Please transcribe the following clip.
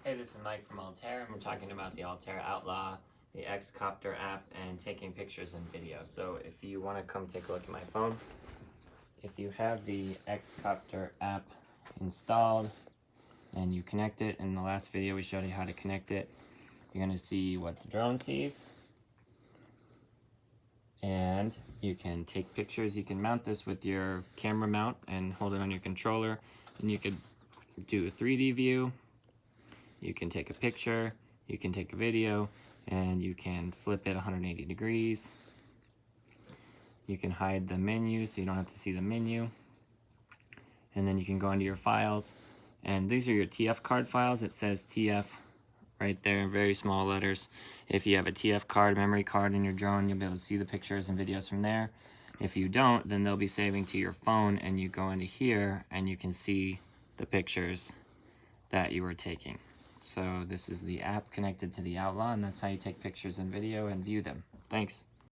Hey, this is Mike from Altair, and we're talking about the Altair Outlaw, the X-Copter app, and taking pictures and video. So if you want to come take a look at my phone, if you have the X-Copter app installed and you connect it, in the last video we showed you how to connect it, you're going to see what the drone sees. And you can take pictures. You can mount this with your camera mount and hold it on your controller, and you could do a 3D view. You can take a picture, you can take a video, and you can flip it 180 degrees. You can hide the menu so you don't have to see the menu. And then you can go into your files. And these are your TF card files. It says TF right there in very small letters. If you have a TF card, memory card in your drone, you'll be able to see the pictures and videos from there. If you don't, then they'll be saving to your phone, and you go into here and you can see the pictures that you were taking. So this is the app connected to the Outlaw, and that's how you take pictures and video and view them. Thanks.